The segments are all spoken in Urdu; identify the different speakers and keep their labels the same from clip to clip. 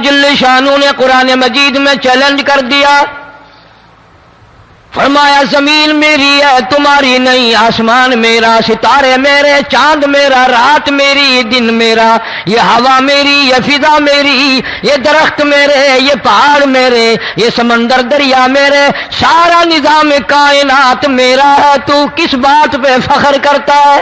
Speaker 1: جل شانہ نے قرآن مجید میں چیلنج کر دیا، فرمایا زمین میری ہے تمہاری نہیں، آسمان میرا، ستارے میرے، چاند میرا، رات میری، دن میرا، یہ ہوا میری، یہ فضا میری، یہ درخت میرے، یہ پہاڑ میرے، یہ سمندر دریا میرے، سارا نظام کائنات میرا ہے، تو کس بات پہ فخر کرتا ہے؟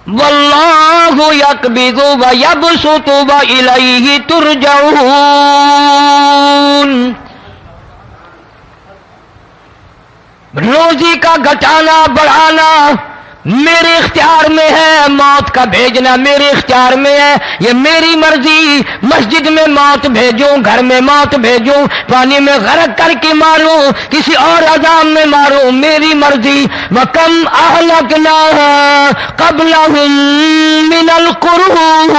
Speaker 1: واللہ یقبض ویبسط والیہ ترجعون۔ روزی کا گھٹانا بڑھانا میرے اختیار میں ہے، موت کا بھیجنا میرے اختیار میں ہے، یہ میری مرضی، مسجد میں موت بھیجوں، گھر میں موت بھیجوں، پانی میں غرق کر کے ماروں، کسی اور عذاب میں ماروں، میری مرضی۔ وَكَمْ أَهْلَكْنَا قَبْلَهُمْ مِنَ الْقُرُونِ،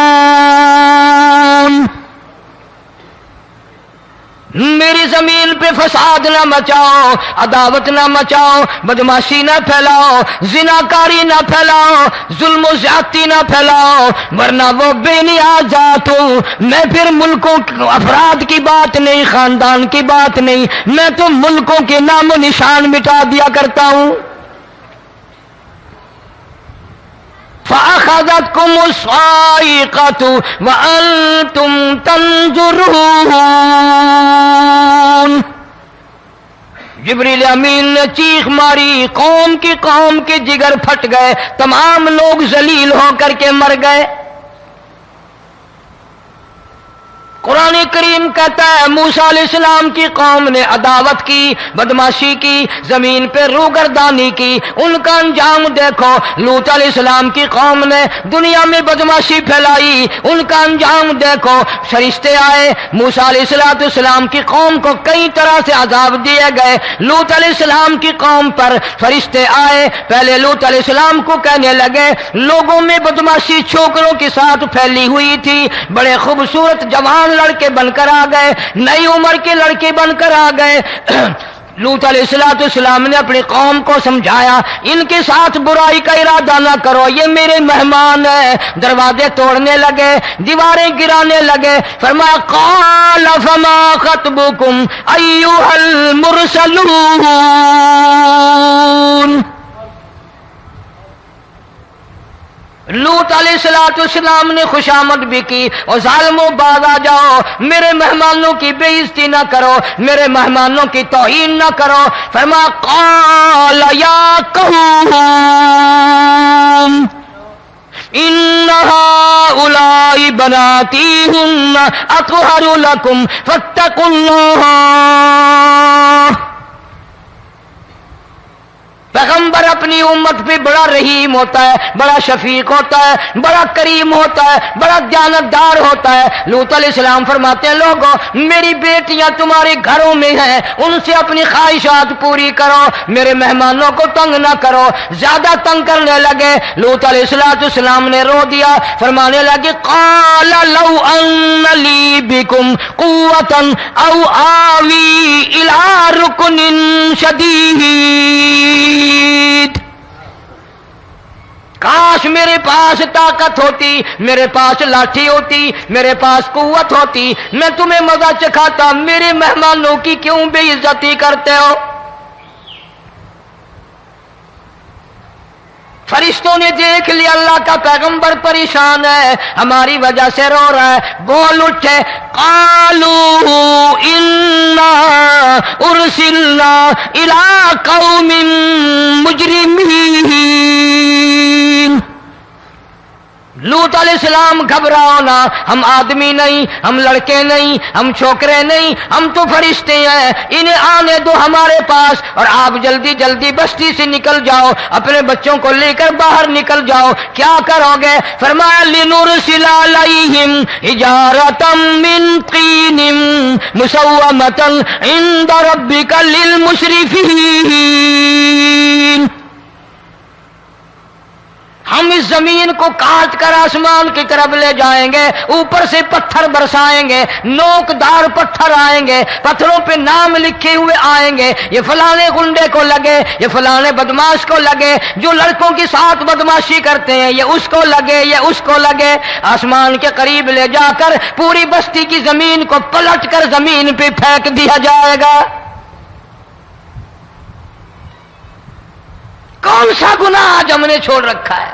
Speaker 1: میری زمین پہ فساد نہ مچاؤ، عداوت نہ مچاؤ، بدماشی نہ پھیلاؤ، زناکاری نہ پھیلاؤ، ظلم و زیادتی نہ پھیلاؤ، ورنہ وہ بے نیاز ذات ہوں۔ میں پھر ملکوں افراد کی بات نہیں، خاندان کی بات نہیں، میں تو ملکوں کے نام و نشان مٹا دیا کرتا ہوں۔ فَأَخَذَتْكُمُ الصَّاعِقَةُ وَأَنْتُمْ تَنظُرُونَ۔ جبریل امین نے چیخ ماری، قوم کے جگر پھٹ گئے، تمام لوگ ذلیل ہو کر کے مر گئے۔ قرآن کریم کہتا ہے موسیٰ علیہ السلام کی قوم نے عداوت کی، بدماشی کی، زمین پہ روگردانی کی، ان کا انجام دیکھو۔ لوط علیہ السلام کی قوم نے دنیا میں بدماشی پھیلائی، ان کا انجام دیکھو۔ فرشتے آئے، موسیٰ علیہ السلام کی قوم کو کئی طرح سے عذاب دیے گئے۔ لوط علیہ السلام کی قوم پر فرشتے آئے، پہلے لوط علیہ السلام کو کہنے لگے، لوگوں میں بدماشی چھوکروں کے ساتھ پھیلی ہوئی تھی، بڑے خوبصورت جوان لڑکے بن کر آ گئے، نئی عمر کے لڑکے بن کر آ گئے۔ لوط علیہ السلام نے اپنی قوم کو سمجھایا، ان کے ساتھ برائی کا ارادہ نہ کرو، یہ میرے مہمان ہیں۔ دروازے توڑنے لگے، دیواریں گرانے لگے، فرمایا قال فما خطبکم ایھا المرسلون۔ لوط علیہ السلام نے خوشامد بھی کی، اور ظالموں باز آ جاؤ، میرے مہمانوں کی بے عزتی نہ کرو، میرے مہمانوں کی توہین نہ کرو۔ فرمایا قال یا قوم ان هؤلاء بناتی ہن اطہر لکم فاتقوا اللہ۔ پیغمبر اپنی امت پہ بڑا رحیم ہوتا ہے، بڑا شفیق ہوتا ہے، بڑا کریم ہوتا ہے، بڑا دیانتدار ہوتا ہے۔ لوط علیہ السلام فرماتے ہیں لوگوں میری بیٹیاں تمہارے گھروں میں ہیں، ان سے اپنی خواہشات پوری کرو، میرے مہمانوں کو تنگ نہ کرو۔ زیادہ تنگ کرنے لگے، لوط علیہ السلام نے رو دیا، فرمانے لگے قال لو ان لی بکم قوة او آوی الی رکن شدید۔ کاش میرے پاس طاقت ہوتی، میرے پاس لاٹھی ہوتی، میرے پاس قوت ہوتی، میں تمہیں مزہ چکھاتا، میرے مہمانوں کی کیوں بے عزتی کرتے ہو؟ فرشتوں نے دیکھ لیا اللہ کا پیغمبر پریشان ہے، ہماری وجہ سے رو رہا ہے، بول اٹھے قالوا انا ارسلنا الی قوم مجرمین۔ لوط علیہ السلام گھبراؤ نہ، ہم آدمی نہیں، ہم لڑکے نہیں، ہم چھوکرے نہیں، ہم تو فرشتے ہیں، انہیں آنے دو ہمارے پاس، اور آپ جلدی جلدی بستی سے نکل جاؤ، اپنے بچوں کو لے کر باہر نکل جاؤ۔ کیا کرو گے؟ فرمایا لنرسل علیہم حجارۃ من طین مسومۃ عند ربک للمسرفین۔ ہم اس زمین کو کاٹ کر آسمان کی طرف لے جائیں گے، اوپر سے پتھر برسائیں گے، نوکدار پتھر آئیں گے، پتھروں پہ نام لکھے ہوئے آئیں گے، یہ فلانے گنڈے کو لگے، یہ فلانے بدماش کو لگے، جو لڑکوں کے ساتھ بدماشی کرتے ہیں یہ اس کو لگے، یہ اس کو لگے۔ آسمان کے قریب لے جا کر پوری بستی کی زمین کو پلٹ کر زمین پہ پھینک دیا جائے گا۔ کون سا گناہ آج ہم نے چھوڑ رکھا ہے؟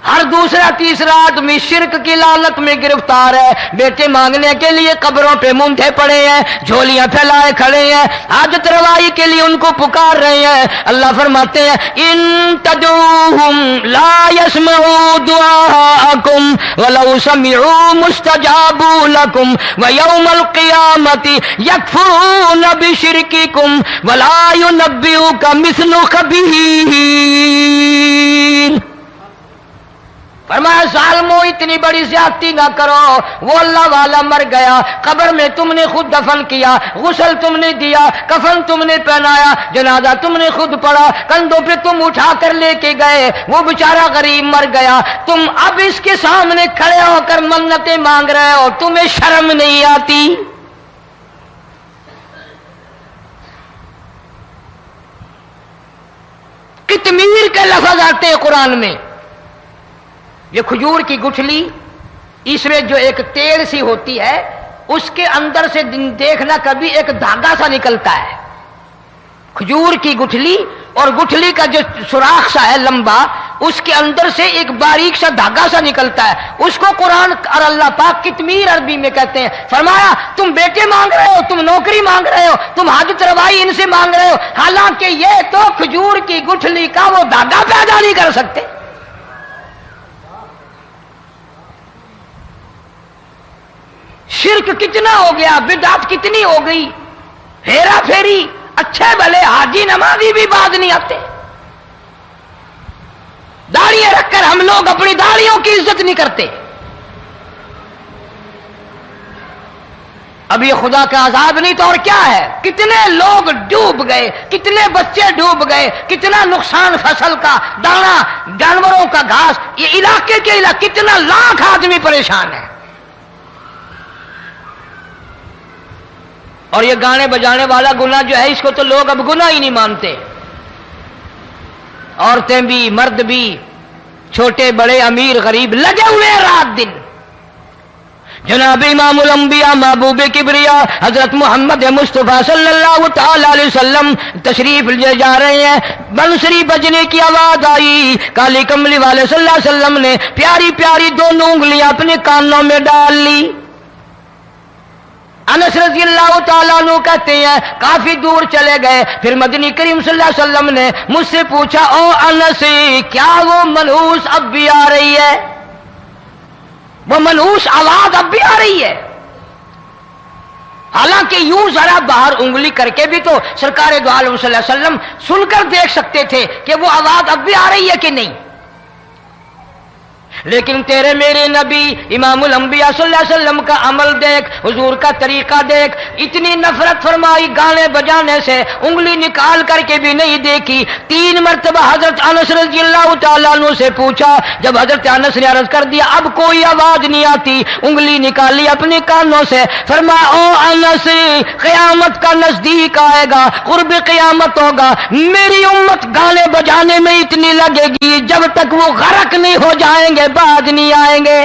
Speaker 1: ہر دوسرا تیسرا آدمی شرک کی لعنت میں گرفتار ہے، بیٹے مانگنے کے لیے قبروں پہ مونڈھے پڑے ہیں، جھولیاں پھیلائے کھڑے ہیں، حاجت روائی کے لیے ان کو پکار رہے ہیں۔ اللہ فرماتے ہیں ان تدعوہم لا يسمعوا دعاءکم ولو سمعوا مستجابوا لکم ویوم القیامت یکفرون بشرککم ولا ینبئک مثل خبیر۔ فرمایا ظالمو اتنی بڑی زیادتی نہ کرو، وہ اللہ والا مر گیا، قبر میں تم نے خود دفن کیا، غسل تم نے دیا، کفن تم نے پہنایا، جنازہ تم نے خود پڑھا، کندھوں پہ تم اٹھا کر لے کے گئے، وہ بیچارہ غریب مر گیا، تم اب اس کے سامنے کھڑے ہو کر منتیں مانگ رہے ہو، تمہیں شرم نہیں آتی؟ قطمیر کے لفظ آتے ہیں قرآن میں۔ یہ کھجور کی گٹھلی، اس میں جو ایک تیل سی ہوتی ہے، اس کے اندر سے دیکھنا کبھی ایک دھاگا سا نکلتا ہے، کھجور کی گٹھلی، اور گٹھلی کا جو سوراخ سا ہے لمبا، اس کے اندر سے ایک باریک سا دھاگا سا نکلتا ہے، اس کو قرآن اور اللہ پاک قطمیر عربی میں کہتے ہیں۔ فرمایا تم بیٹے مانگ رہے ہو، تم نوکری مانگ رہے ہو، تم حاجت روائی ان سے مانگ رہے ہو، حالانکہ یہ تو کھجور کی گٹھلی کا وہ دھاگا پیدا نہیں کر سکتے۔ شرک کتنا ہو گیا، بدعت کتنی ہو گئی، ہیرا پھیری، اچھے بھلے حاجی نمازی بھی بعد نہیں آتے، داڑیاں رکھ کر ہم لوگ اپنی داڑیوں کی عزت نہیں کرتے۔ اب یہ خدا کا عذاب نہیں تو اور کیا ہے؟ کتنے لوگ ڈوب گئے، کتنے بچے ڈوب گئے، کتنا نقصان فصل کا، دانا، جانوروں کا گھاس، یہ علاقے کے علاقے کتنا لاکھ آدمی پریشان ہے۔ اور یہ گانے بجانے والا گناہ جو ہے، اس کو تو لوگ اب گناہ ہی نہیں مانتے، عورتیں بھی مرد بھی، چھوٹے بڑے امیر غریب لگے ہوئے رات دن۔ جناب امام الانبیاء محبوب کبریا حضرت محمد مصطفیٰ صلی اللہ تعالی علیہ وسلم تشریف لے جا رہے ہیں، بنسری بجنے کی آواز آئی، کالی کملی والے صلی اللہ علیہ وسلم نے پیاری پیاری دونوں انگلیاں اپنے کانوں میں ڈال لی۔ انس رضی اللہ تعالیٰ عنہ کہتے ہیں کافی دور چلے گئے، پھر مدنی کریم صلی اللہ علیہ وسلم نے مجھ سے پوچھا او انس، کیا وہ منحوس اب بھی آ رہی ہے؟ وہ منحوس آواز اب بھی آ رہی ہے؟ حالانکہ یوں ذرا باہر انگلی کر کے بھی تو سرکار دو عالم صلی اللہ علیہ وسلم سن کر دیکھ سکتے تھے کہ وہ آواز اب بھی آ رہی ہے کہ نہیں، لیکن تیرے میرے نبی امام الانبیاء صلی اللہ علیہ وسلم کا عمل دیکھ، حضور کا طریقہ دیکھ، اتنی نفرت فرمائی گانے بجانے سے، انگلی نکال کر کے بھی نہیں دیکھی۔ 3 مرتبہ حضرت انس رضی اللہ تعالیٰ عنہ سے پوچھا، جب حضرت انس نے عرض کر دیا اب کوئی آواز نہیں آتی، انگلی نکالی اپنے کانوں سے، فرمایا او انس، قیامت کا نزدیک آئے گا، قرب قیامت ہوگا، میری امت گانے بجانے میں اتنی لگے گی جب تک وہ غرق نہیں ہو جائیں گے بعد نہیں آئیں گے۔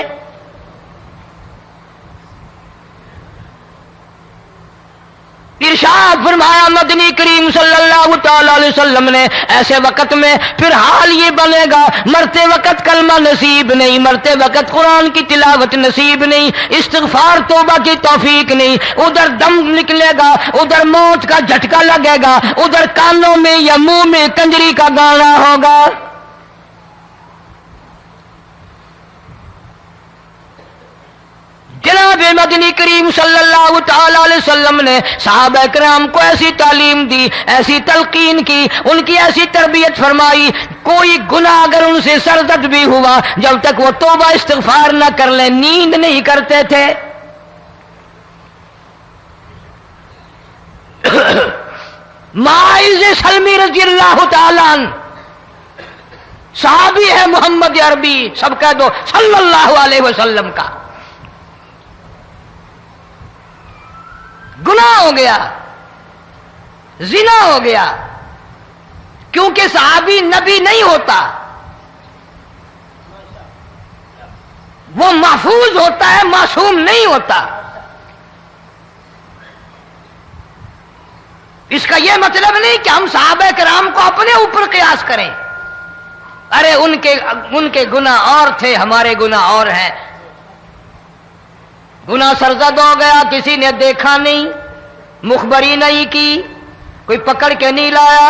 Speaker 1: ارشاد فرمایا مدنی کریم صلی اللہ تعالی علیہ وسلم نے ایسے وقت میں پھر حال یہ بنے گا، مرتے وقت کلمہ نصیب نہیں، مرتے وقت قرآن کی تلاوت نصیب نہیں، استغفار توبہ کی توفیق نہیں، ادھر دم نکلے گا، ادھر موت کا جھٹکا لگے گا، ادھر کانوں میں یا منہ میں کنجری کا گانا ہوگا۔ جناب مدنی کریم صلی اللہ تعالی علیہ وسلم نے صحابہ کرام کو ایسی تعلیم دی، ایسی تلقین کی، ان کی ایسی تربیت فرمائی، کوئی گناہ اگر ان سے سرزد بھی ہوا جب تک وہ توبہ استغفار نہ کر لیں نیند نہیں کرتے تھے۔ معاذ سلمی رضی اللہ تعالیٰ عنہ صحابی ہے محمد عربی، سب کہہ دو صلی اللہ علیہ وسلم کا، گناہ ہو گیا، زنا ہو گیا، کیونکہ صحابی نبی نہیں ہوتا، وہ محفوظ ہوتا ہے، معصوم نہیں ہوتا۔ اس کا یہ مطلب نہیں کہ ہم صحابہ کرام کو اپنے اوپر قیاس کریں، ارے ان کے گناہ اور تھے، ہمارے گناہ اور ہیں۔ گناہ سرزد ہو گیا، کسی نے دیکھا نہیں، مخبری نہیں کی، کوئی پکڑ کے نہیں لایا،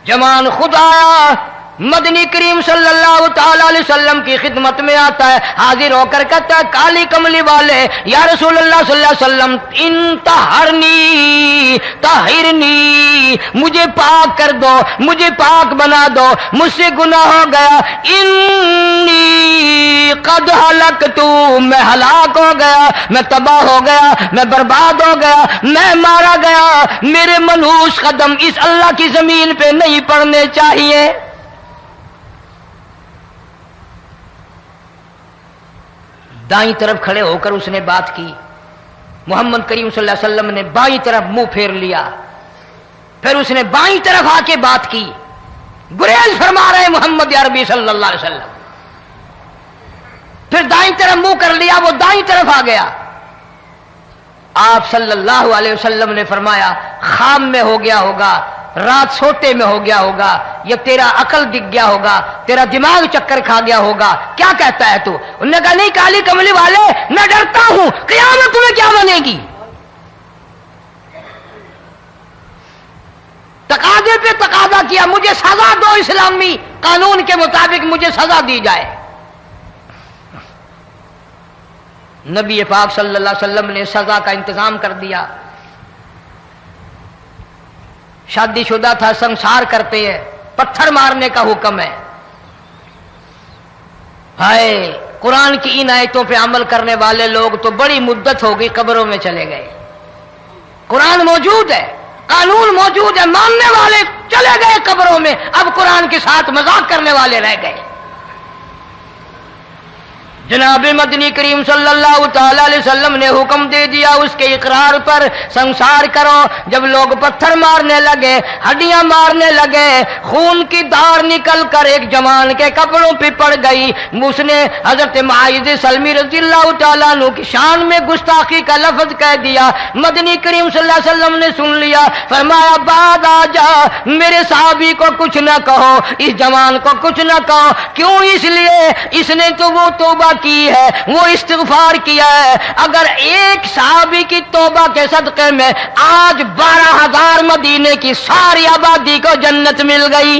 Speaker 1: جمان خود آیا، مدنی کریم صلی اللہ تعالی علیہ وسلم کی خدمت میں آتا ہے، حاضر ہو کر کہتا ہے کالی کملی والے یا رسول اللہ صلی اللہ علیہ وسلم انطہرنی طہرنی، مجھے پاک کر دو، مجھے پاک بنا دو، مجھ سے گناہ ہو گیا، انی قد ہلکتو، میں ہلاک ہو گیا، میں تباہ ہو گیا، میں برباد ہو گیا، میں مارا گیا، میرے منحوس قدم اس اللہ کی زمین پہ نہیں پڑنے چاہیے۔ دائیں طرف کھڑے ہو کر اس نے بات کی، محمد کریم صلی اللہ علیہ وسلم نے بائیں طرف منہ پھیر لیا، پھر اس نے بائیں طرف آ کے بات کی، گریز فرما رہے محمد عربی صلی اللہ علیہ وسلم، پھر دائیں طرف منہ کر لیا، وہ دائیں طرف آ گیا۔ آپ صلی اللہ علیہ وسلم نے فرمایا خام میں ہو گیا ہوگا، رات سوتے میں ہو گیا ہوگا، یا تیرا عقل دکھ گیا ہوگا، تیرا دماغ چکر کھا گیا ہوگا، کیا کہتا ہے تو؟ انہوں نے کہا نہیں کالی کملی والے، میں ڈرتا ہوں قیامت میں کیا بنے گی، تقاضے پہ تقاضا کیا، مجھے سزا دو، اسلامی قانون کے مطابق مجھے سزا دی جائے۔ نبی پاک صلی اللہ علیہ وسلم نے سزا کا انتظام کر دیا۔ شادی شدہ تھا، سنسار کرتے ہیں، پتھر مارنے کا حکم ہے۔ ہائے، قرآن کی ان آیتوں پہ عمل کرنے والے لوگ تو بڑی مدت ہو گئی قبروں میں چلے گئے۔ قرآن موجود ہے، قانون موجود ہے، ماننے والے چلے گئے قبروں میں، اب قرآن کے ساتھ مذاق کرنے والے رہ گئے۔ جناب مدنی کریم صلی اللہ تعالی علیہ وسلم نے حکم دے دیا اس کے اقرار پر، سنسار کرو۔ جب لوگ پتھر مارنے لگے، ہڈیاں مارنے لگے، خون کی دھار نکل کر ایک جوان کے کپڑوں پہ پڑ گئی، اس نے حضرت معاذ سلمی رضی اللہ تعالیٰ عنہ کی شان میں گستاخی کا لفظ کہہ دیا۔ مدنی کریم صلی اللہ علیہ وسلم نے سن لیا، فرمایا بعد آ جا، میرے صحابی کو کچھ نہ کہو، اس جوان کو کچھ نہ کہو۔ کیوں؟ اس لیے اس نے تو وہ توبہ کی ہے، وہ استغفار کیا ہے۔ اگر ایک صحابی کی توبہ کے صدقے میں آج 12,000 مدینے کی ساری آبادی کو جنت مل گئی۔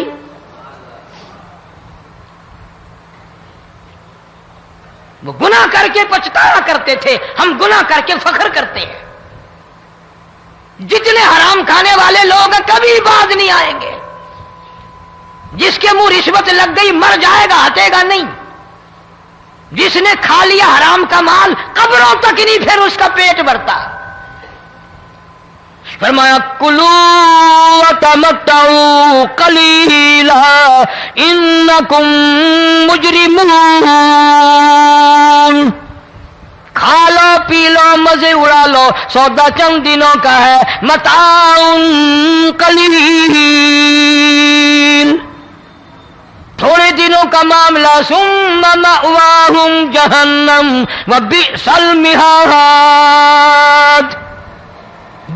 Speaker 1: وہ گناہ کر کے پچھتایا کرتے تھے، ہم گناہ کر کے فخر کرتے ہیں۔ جتنے حرام کھانے والے لوگ کبھی باز نہیں آئیں گے، جس کے منہ رشوت لگ گئی مر جائے گا، ہٹے گا نہیں۔ جس نے کھا لیا حرام کا مال قبروں تک نہیں پھر اس کا پیٹ بھرتا۔ فرمایا کلوا وتمتعوا قلیلا انکم مجرمون، کھا لو پی لو مزے اڑا لو، سودا چند دنوں کا ہے، متاع قلیل، تھوڑے دنوں کا معاملہ، ثم مأواہم جہنم وبئس المہاد،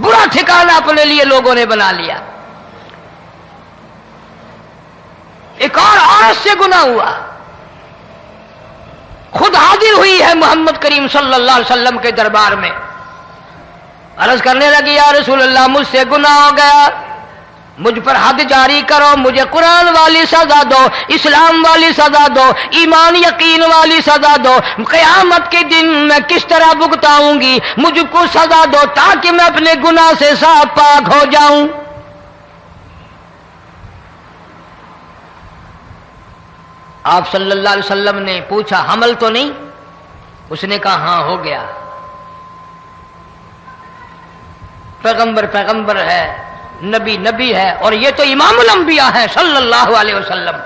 Speaker 1: برا ٹھکانہ اپنے لیے لوگوں نے بنا لیا۔ ایک اور عورت سے گناہ ہوا، خود حاضر ہوئی ہے محمد کریم صلی اللہ علیہ وسلم کے دربار میں، عرض کرنے لگی یا رسول اللہ مجھ سے گناہ ہو گیا، مجھ پر حد جاری کرو، مجھے قرآن والی سزا دو، اسلام والی سزا دو، ایمان یقین والی سزا دو، قیامت کے دن میں کس طرح بھگتاؤں گی، مجھ کو سزا دو تاکہ میں اپنے گناہ سے صاف پاک ہو جاؤں۔ آپ صلی اللہ علیہ وسلم نے پوچھا حمل تو نہیں؟ اس نے کہا ہاں ہو گیا۔ پیغمبر ہے، نبی ہے، اور یہ تو امام الانبیاء ہے صلی اللہ علیہ وسلم۔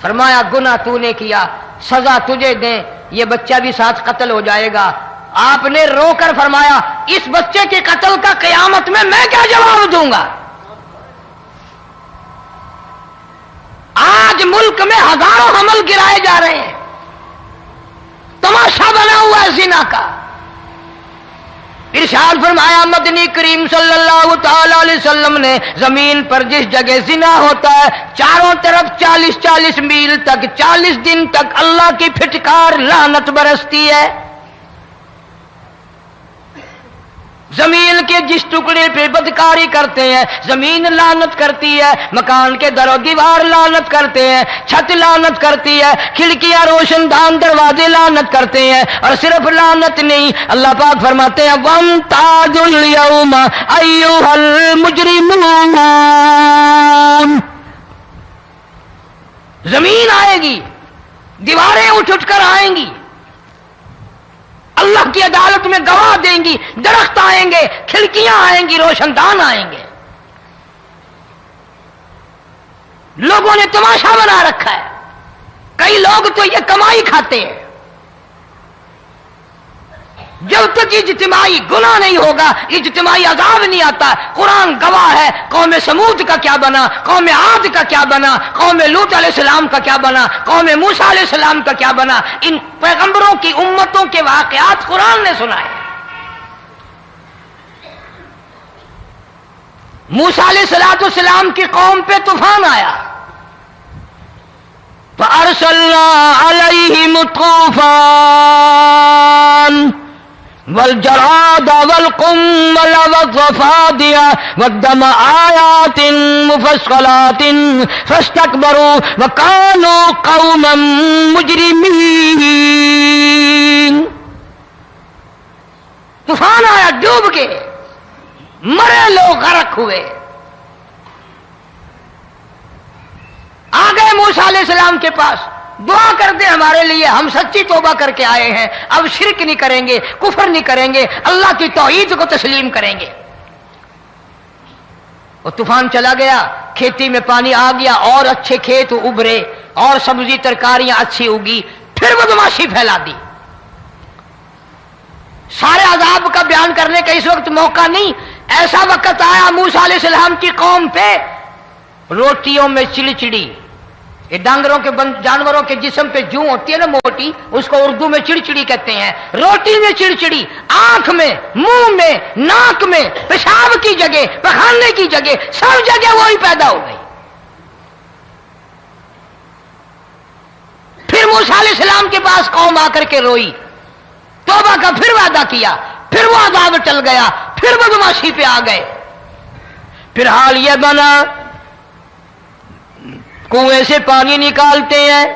Speaker 1: فرمایا گناہ تو نے کیا، سزا تجھے دیں، یہ بچہ بھی ساتھ قتل ہو جائے گا۔ آپ نے رو کر فرمایا اس بچے کے قتل کا قیامت میں کیا جواب دوں گا؟ آج ملک میں ہزاروں حمل گرائے جا رہے ہیں، تماشا بنا ہوا ہے زنا کا۔ ارشاد فرمایا مدنی کریم صلی اللہ تعالی علیہ وسلم نے زمین پر جس جگہ زنا ہوتا ہے چاروں طرف 40 میل تک 40 دن تک اللہ کی پھٹکار لعنت برستی ہے۔ زمین کے جس ٹکڑے پہ بدکاری کرتے ہیں زمین لعنت کرتی ہے، مکان کے در و دیوار لعنت کرتے ہیں، چھت لعنت کرتی ہے، کھڑکیاں روشن دان دروازے لعنت کرتے ہیں، اور صرف لعنت نہیں، اللہ پاک فرماتے ہیں وَامْتَازُوا الْيَوْمَ أَيُّهَا الْمُجْرِمُونَ۔ زمین آئے گی، دیواریں اٹھ کر آئیں گی، اللہ کی عدالت میں گواہ دیں گی، درخت آئیں گے، کھڑکیاں آئیں گی، روشن دان آئیں گے۔ لوگوں نے تماشا بنا رکھا ہے، کئی لوگ تو یہ کمائی کھاتے ہیں۔ جب تک اجتماعی گناہ نہیں ہوگا اجتماعی عذاب نہیں آتا۔ قرآن گواہ ہے، قوم سمود کا کیا بنا، قوم عاد کا کیا بنا، قوم لوط علیہ السلام کا کیا بنا، قوم موسیٰ علیہ السلام کا کیا بنا۔ ان پیغمبروں کی امتوں کے واقعات قرآن نے سنائے۔ موسیٰ علیہ السلام کی قوم پہ طوفان آیا، فَأَرْسَلْنَا عَلَيْهِمُ الطُّوفَانَ وَالْجَرَادَ وَالْقُمَّلَ وَالضَّفَادِعَ وَالدَّمَ آيَاتٍ مُفَصَّلَاتٍ فَاسْتَكْبَرُوا وَكَانُوا قَوْمًا مُجْرِمِينَ۔ طوفان آیا، ڈوب گئے، مرے لوگ، غرق ہوئے۔ آ گئے موسیٰ علیہ السلام کے پاس، دعا کر دے ہمارے لیے، ہم سچی توبہ کر کے آئے ہیں، اب شرک نہیں کریں گے، کفر نہیں کریں گے، اللہ کی توحید کو تسلیم کریں گے۔ وہ طوفان چلا گیا، کھیتی میں پانی آ گیا، اور اچھے کھیت ابھرے، اور سبزی ترکاریاں اچھی اگی، پھر بدماشی پھیلا دی۔ سارے عذاب کا بیان کرنے کا اس وقت موقع نہیں۔ ایسا وقت آیا موسیٰ علیہ السلام کی قوم پہ، روٹیوں میں چڑچڑی، یہ ڈانگروں کے جانوروں کے جسم پہ جوں ہوتی ہے نا موٹی، اس کو اردو میں چڑچڑی کہتے ہیں۔ روٹی میں چڑچڑی، آنکھ میں، منہ میں، ناک میں، پیشاب کی جگہ، پخانے کی جگہ، سب جگہ وہی پیدا ہو گئی۔ پھر موسیٰ علیہ السلام کے پاس قوم آ کر کے روئی، توبہ کا پھر وعدہ کیا، پھر وہ عذاب ٹل گیا، پھر بدماشی پہ آ گئے۔ پھر حال یہ بنا کنویں سے پانی نکالتے ہیں،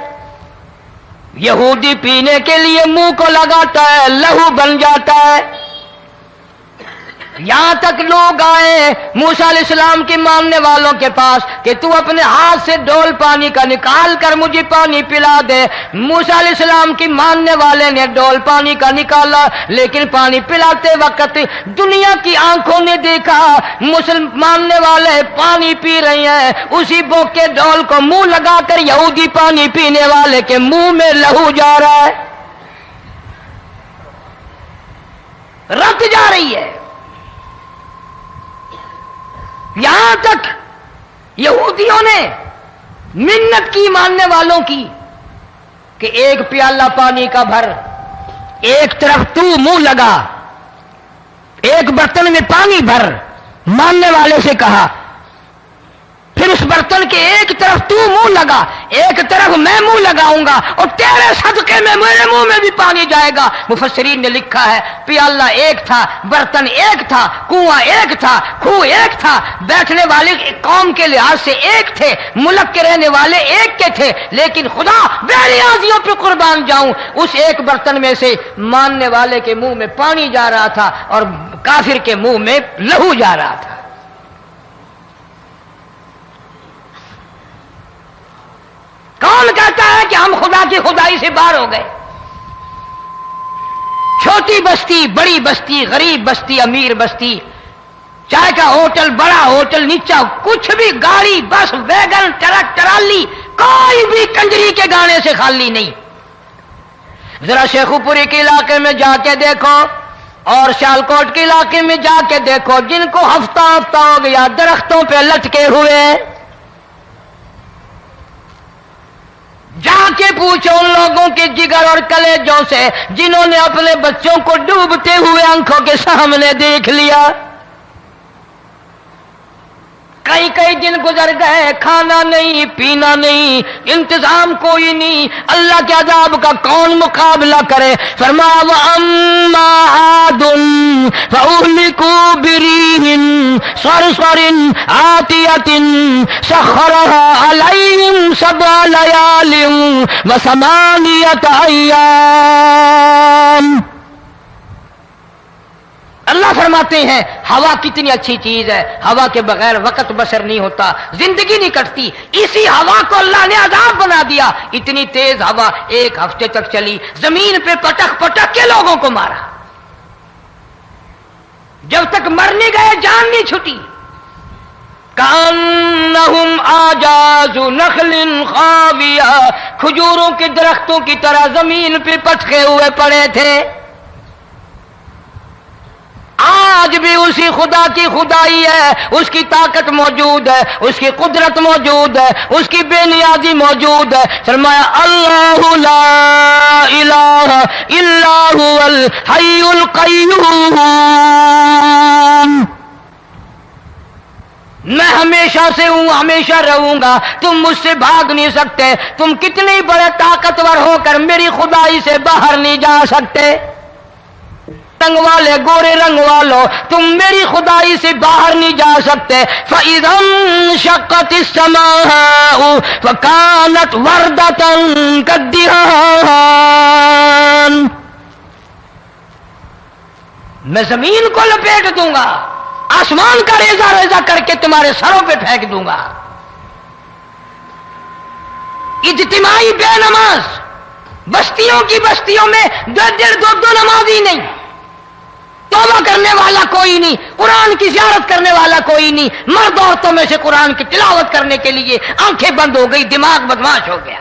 Speaker 1: یہودی پینے کے لیے منہ کو لگاتا ہے، لہو بن جاتا ہے۔ یہاں تک لوگ آئے موسیٰ علیہ السلام کے ماننے والوں کے پاس کہ تو اپنے ہاتھ سے ڈول پانی کا نکال کر مجھے پانی پلا دے۔ موسیٰ علیہ السلام کی ماننے والے نے ڈول پانی کا نکالا، لیکن پانی پلاتے وقت دنیا کی آنکھوں نے دیکھا ماننے والے پانی پی رہے ہیں، اسی بوک کے ڈول کو منہ لگا کر یہودی پانی پینے والے کے منہ میں لہو جا رہا ہے، رت جا رہی ہے۔ یہاں تک یہودیوں نے منت کی ماننے والوں کی کہ ایک پیالہ پانی کا بھر، ایک طرف تو منہ لگا، ایک برتن میں پانی بھر، ماننے والے سے کہا، پھر اس برتن کے ایک طرف تو منہ لگا، ایک طرف میں منہ لگاؤں گا، اور تیرے صدقے میں میرے منہ میں بھی پانی جائے گا۔ مفسرین نے لکھا ہے پیالہ ایک تھا، برتن ایک تھا، کنواں ایک تھا، کھوہ ایک تھا، بیٹھنے والے قوم کے لحاظ سے ایک تھے، ملک کے رہنے والے ایک کے تھے، لیکن خدا بے نیازیوں پہ قربان جاؤں، اس ایک برتن میں سے ماننے والے کے منہ میں پانی جا رہا تھا اور کافر کے منہ میں لہو جا رہا تھا۔ کون کہتا ہے کہ ہم خدا کی خدائی سے باہر ہو گئے؟ چھوٹی بستی، بڑی بستی، غریب بستی، امیر بستی، چائے کا ہوٹل، بڑا ہوٹل، نیچا کچھ بھی، گاڑی، بس، ویگن، ٹرک، ٹرالی، کوئی بھی کنجری کے گانے سے خالی نہیں. ذرا شیخو پوری کے علاقے میں جا کے دیکھو اور سیالکوٹ کے علاقے میں جا کے دیکھو جن کو ہفتہ ہفتہ ہو گیا درختوں پہ لٹکے ہوئے. جا کے پوچھو ان لوگوں کے جگر اور کلیجوں سے جنہوں نے اپنے بچوں کو ڈوبتے ہوئے آنکھوں کے سامنے دیکھ لیا. کئی کئی دن گزر گئے، کھانا نہیں، پینا نہیں، انتظام کوئی نہیں. اللہ کے عذاب کا کون مقابلہ کرے؟ فرمایا وَأَمَّا عَادٌ فَأُهْلِكُوا بِرِيحٍ صَرْصَرٍ عَاتِيَةٍ سَخَّرَهَا عَلَيْهِمْ سَبْعَ لَيَالٍ وَثَمَانِيَةَ أَيَّامٍ. اللہ فرماتے ہیں ہوا کتنی اچھی چیز ہے، ہوا کے بغیر وقت بسر نہیں ہوتا، زندگی نہیں کٹتی. اسی ہوا کو اللہ نے عذاب بنا دیا. اتنی تیز ہوا ایک ہفتے تک چلی، زمین پہ پٹک پٹک کے لوگوں کو مارا. جب تک مر نہیں گئے جان نہیں چھٹی. کأنہم اعجاز نخل خاویہ، کھجوروں کے درختوں کی طرح زمین پہ پٹکے ہوئے پڑے تھے. آج بھی اسی خدا کی خدائی ہے، اس کی طاقت موجود ہے، اس کی قدرت موجود ہے، اس کی بے نیازی موجود ہے. فرمایا اللہ لا الہ الا هو الحی القیوم. میں ہمیشہ سے ہوں، ہمیشہ رہوں گا، تم مجھ سے بھاگ نہیں سکتے. تم کتنے بڑے طاقتور ہو کر میری خدائی سے باہر نہیں جا سکتے. رنگ والے، گورے رنگ والو، تم میری خدائی سے باہر نہیں جا سکتے. فَإِذَا انشَقَّتِ السَّمَاءُ فَكَانَتْ وَرْدَةً كَالدِّهَانِ. میں زمین کو لپیٹ دوں گا، آسمان کا ریزہ ریزہ کر کے تمہارے سروں پہ پھینک دوں گا. اجتماعی بے نماز، بستیوں کی بستیوں میں دو نمازی نہیں، توبہ کرنے والا کوئی نہیں، قرآن کی زیارت کرنے والا کوئی نہیں. مرد عورتوں میں سے قرآن کی تلاوت کرنے کے لیے آنکھیں بند ہو گئی، دماغ بدماش ہو گیا.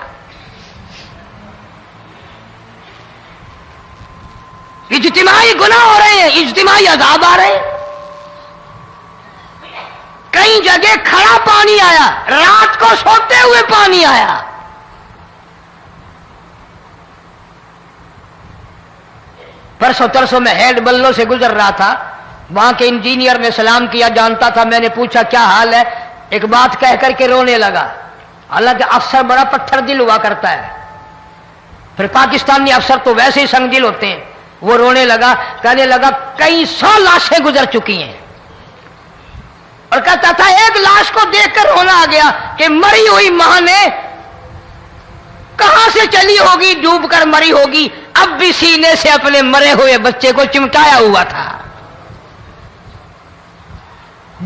Speaker 1: اجتماعی گناہ ہو رہے ہیں، اجتماعی عذاب آ رہے ہیں. کئی جگہ کھڑا پانی آیا، رات کو سوتے ہوئے پانی آیا. پرسوں ترسوں میں ہیڈ بلوں سے گزر رہا تھا، وہاں کے انجینئر نے سلام کیا، جانتا تھا. میں نے پوچھا کیا حال ہے؟ ایک بات کہہ کر کے رونے لگا. حالانکہ افسر بڑا پتھر دل ہوا کرتا ہے، پھر پاکستانی افسر تو ویسے ہی سنگ دل ہوتے ہیں. وہ رونے لگا، کہنے لگا کئی 100 لاشیں گزر چکی ہیں، اور کہتا تھا ایک لاش کو دیکھ کر رونا آ گیا کہ مری ہوئی ماں نے کہاں سے چلی ہوگی، ڈوب کر مری ہوگی، اب بھی سینے سے اپنے مرے ہوئے بچے کو چمٹایا ہوا تھا.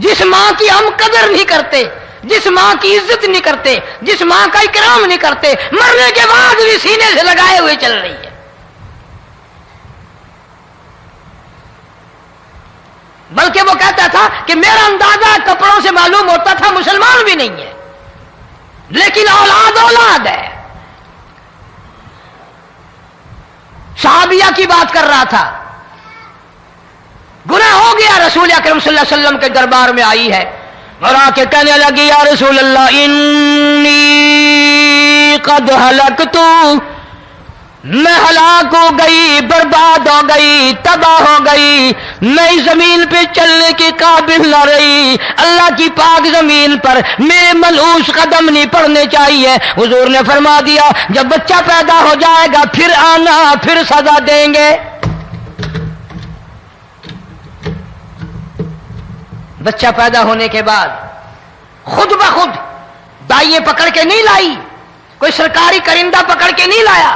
Speaker 1: جس ماں کی ہم قدر نہیں کرتے، جس ماں کی عزت نہیں کرتے، جس ماں کا اکرام نہیں کرتے، مرنے کے بعد بھی سینے سے لگائے ہوئے چل رہی ہے. بلکہ وہ کہتا تھا کہ میرا اندازہ کپڑوں سے معلوم ہوتا تھا مسلمان بھی نہیں ہے، لیکن اولاد اولاد ہے. صحابیہ کی بات کر رہا تھا، گناہ ہو گیا، رسول اکرم صلی اللہ علیہ وسلم کے دربار میں آئی ہے اور آ کے کہنے لگی یا رسول اللہ انی قد ہلکت، میں ہلاک ہو گئی، برباد ہو گئی، تباہ ہو گئی، میں اس زمین پہ چلنے کے قابل نہ رہی. اللہ کی پاک زمین پر میرے ملعوس قدم نہیں پڑنے چاہیے. حضور نے فرما دیا جب بچہ پیدا ہو جائے گا پھر آنا، پھر سزا دیں گے. بچہ پیدا ہونے کے بعد خود بخود دائیں پکڑ کے نہیں لائی، کوئی سرکاری کرندہ پکڑ کے نہیں لایا،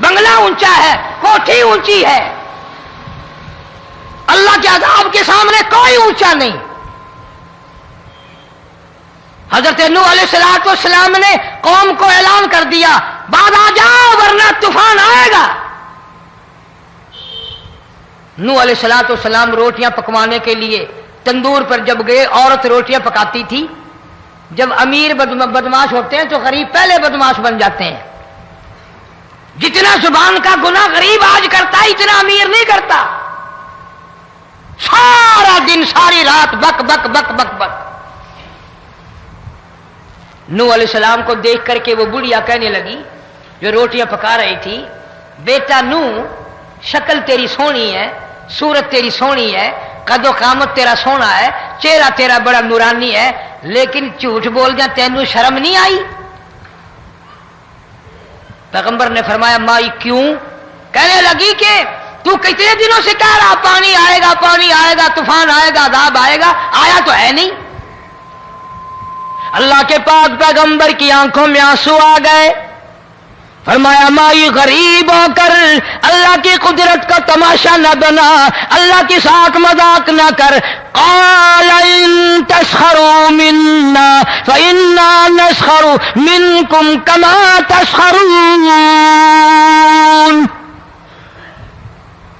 Speaker 1: بنگلہ اونچا ہے، کوٹھی اونچی ہے، اللہ کے عذاب کے سامنے کوئی اونچا نہیں۔ حضرت نوح علیہ السلام نے قوم کو اعلان کر دیا بعد آ جاؤ ورنہ طوفان آئے گا۔ نوح علیہ السلام روٹیاں پکوانے کے لیے تندور پر جب گئے، عورت روٹیاں پکاتی تھی۔ جب امیر بدماش ہوتے ہیں تو غریب پہلے بدماش بن جاتے ہیں۔ جتنا زبان کا گناہ غریب آج کرتا ہے اتنا امیر نہیں کرتا۔ سارا دن ساری رات بک بک بک بک بک۔ نوح علیہ السلام کو دیکھ کر کے وہ بڑھیا کہنے لگی جو روٹیاں پکا رہی تھی، بیٹا نوح، شکل تیری سونی ہے، صورت تیری سونی ہے، قد و قامت تیرا سونا ہے، چہرہ تیرا بڑا نورانی ہے، لیکن جھوٹ بول جا تینوں شرم نہیں آئی؟ پیغمبر نے فرمایا مائی کیوں؟ کہنے لگی کہ تو کتنے دنوں سے کہہ رہا پانی آئے گا، پانی آئے گا، طوفان آئے گا، عذاب آئے گا، آیا تو ہے نہیں۔ اللہ کے پاک پیغمبر کی آنکھوں میں آنسو آ گئے۔ فرمایا مائی غریب ہو کر اللہ کی قدرت کا تماشا نہ بنا، اللہ کے ساتھ مذاق نہ کر۔ قال ان تسخروا منا فإنا نسخر منكم كما تسخرون۔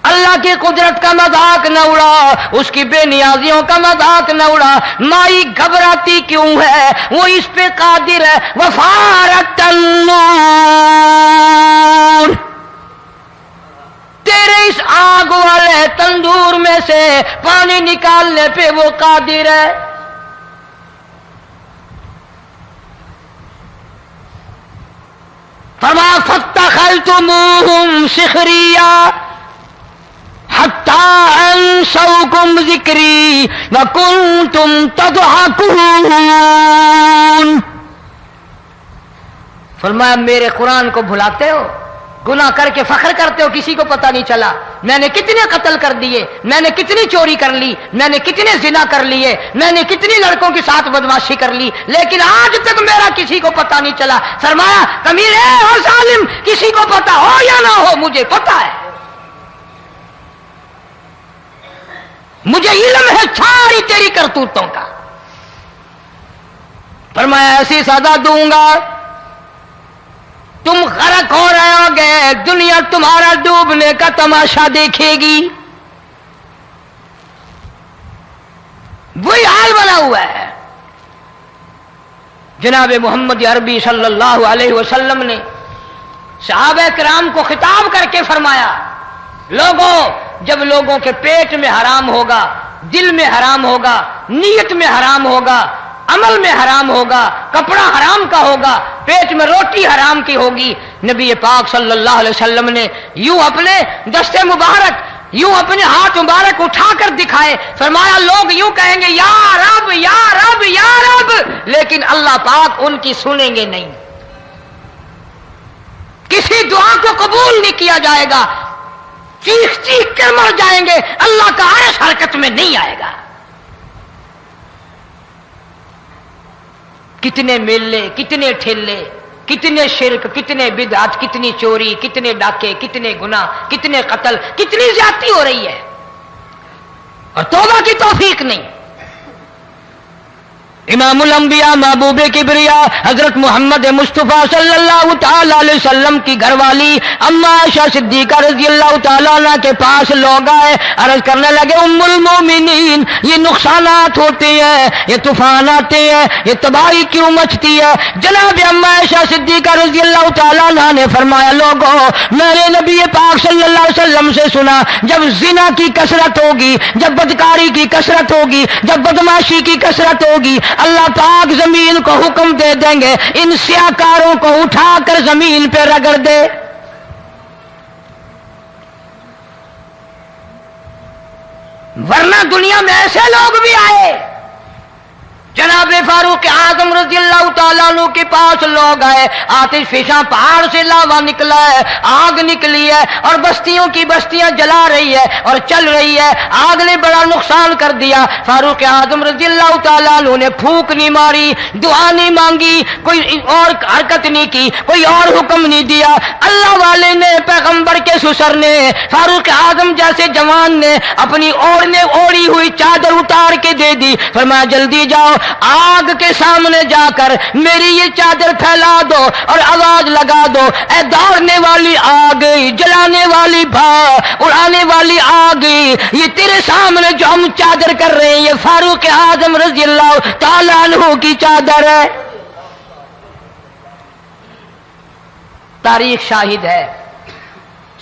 Speaker 1: اللہ کی قدرت کا مذاق نہ اڑا، اس کی بے نیازیوں کا مذاق نہ اڑا۔ مائی گھبراتی کیوں ہے؟ وہ اس پہ قادر ہے۔ وفارت النور، تیرے اس آگ والے تندور میں سے پانی نکالنے پہ وہ قادر ہے۔ فرما فاتخذتموہم سخریا حتی انسوکم ذکری وکنتم تضحکون۔ فرمایا میرے قرآن کو بھلاتے ہو، گناہ کر کے فخر کرتے ہو، کسی کو پتہ نہیں چلا میں نے کتنے قتل کر دیے، میں نے کتنی چوری کر لی، میں نے کتنے زنا کر لیے، میں نے کتنی لڑکوں کے ساتھ بدماشی کر لی، لیکن آج تک میرا کسی کو پتہ نہیں چلا۔ فرمایا کمینے اور ظالم، کسی کو پتہ ہو یا نہ ہو مجھے پتہ ہے، مجھے علم ہے ساری تیری کرتوتوں کا۔ فرمایا ایسی سزا دوں گا تم غرق ہو رہے ہو گے، دنیا تمہارا ڈوبنے کا تماشا دیکھے گی۔ وہی حال بنا ہوا ہے۔ جناب محمد عربی صلی اللہ علیہ وسلم نے صحابہ کرام کو خطاب کر کے فرمایا لوگوں، جب لوگوں کے پیٹ میں حرام ہوگا، دل میں حرام ہوگا، نیت میں حرام ہوگا، عمل میں حرام ہوگا، کپڑا حرام کا ہوگا، پیٹ میں روٹی حرام کی ہوگی، نبی پاک صلی اللہ علیہ وسلم نے یوں اپنے دستے مبارک، یوں اپنے ہاتھ مبارک اٹھا کر دکھائے، فرمایا لوگ یوں کہیں گے یا رب یا رب یا رب، لیکن اللہ پاک ان کی سنیں گے نہیں، کسی دعا کو قبول نہیں کیا جائے گا، چیخ چیخ کر مر جائیں گے، اللہ کا عرش حرکت میں نہیں آئے گا۔ کتنے میلے، کتنے ٹھیلے، کتنے شرک، کتنے بدعت، کتنی چوری، کتنے ڈاکے، کتنے گناہ، کتنے قتل، کتنی زیادتی ہو رہی ہے اور توبہ کی توفیق نہیں۔ امام الانبیاء محبوب کبریا حضرت محمد مصطفیٰ صلی اللہ تعالی علیہ وسلم کی گھر والی اما عائشہ صدیقہ رضی اللہ تعالیٰ عنہ کے پاس لوگ آئے، عرض کرنے لگے ام المومنین یہ نقصانات ہوتے ہیں، یہ طوفان آتے ہیں، یہ تباہی کیوں مچتی ہے؟ جناب اما عائشہ صدیقہ رضی اللہ تعالیٰ عنہ نے فرمایا لوگوں، میں نے نبی پاک صلی اللہ علیہ وسلم سے سنا جب زنا کی کثرت ہوگی، جب بدکاری کی کثرت ہوگی، جب بدماشی کی کثرت ہوگی، اللہ پاک زمین کو حکم دے دیں گے ان سیاکاروں کو اٹھا کر زمین پہ رگڑ دے۔ ورنہ دنیا میں ایسے لوگ بھی آئے، جناب فاروق اعظم رضی اللہ تعالیٰ عنہ کے پاس لوگ آئے، آتش فشاں پہاڑ سے لاوا نکلا ہے، آگ نکلی ہے اور بستیوں کی بستیاں جلا رہی ہے اور چل رہی ہے، آگ نے بڑا نقصان کر دیا۔ فاروق اعظم رضی اللہ تعالیٰ عنہ نے پھونک نہیں ماری، دعا نہیں مانگی، کوئی اور حرکت نہیں کی، کوئی اور حکم نہیں دیا، اللہ والے نے پیغمبر کے سسر نے، فاروق اعظم جیسے جوان نے اپنی اوڑھی ہوئی چادر اتار کے دے دی، فرمایا جلدی جاؤ آگ کے سامنے جا کر میری یہ چادر پھیلا دو اور آواز لگا دو، اے دوڑنے والی آگ، جلانے والی اڑانے والی آگ، یہ تیرے سامنے جو ہم چادر کر رہے ہیں یہ فاروق اعظم رضی اللہ تعالیٰ عنہ کی چادر ہے۔ تاریخ شاہد ہے،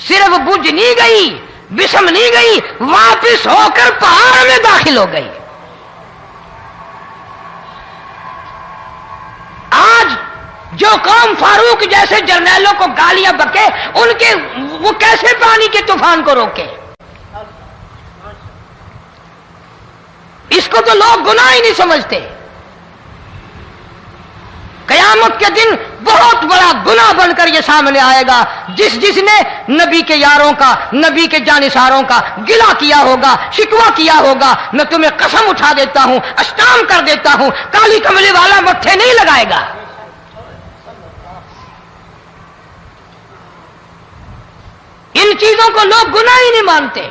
Speaker 1: صرف بجھ نہیں گئی، بسم نہیں گئی، واپس ہو کر پہاڑ میں داخل ہو گئی۔ آج جو قوم فاروق جیسے جرنیلوں کو گالیاں بکے، ان کے وہ کیسے پانی کے طوفان کو روکے؟ اس کو تو لوگ گناہ ہی نہیں سمجھتے۔ قیامت کے دن بہت بڑا گناہ بن کر یہ سامنے آئے گا، جس نے نبی کے یاروں کا، نبی کے جانثاروں کا گلہ کیا ہوگا، شکوہ کیا ہوگا، میں تمہیں قسم اٹھا دیتا ہوں، اشتام کر دیتا ہوں، کالی کملی والا مٹھے نہیں لگائے گا۔ ان چیزوں کو لوگ گناہ ہی نہیں مانتے۔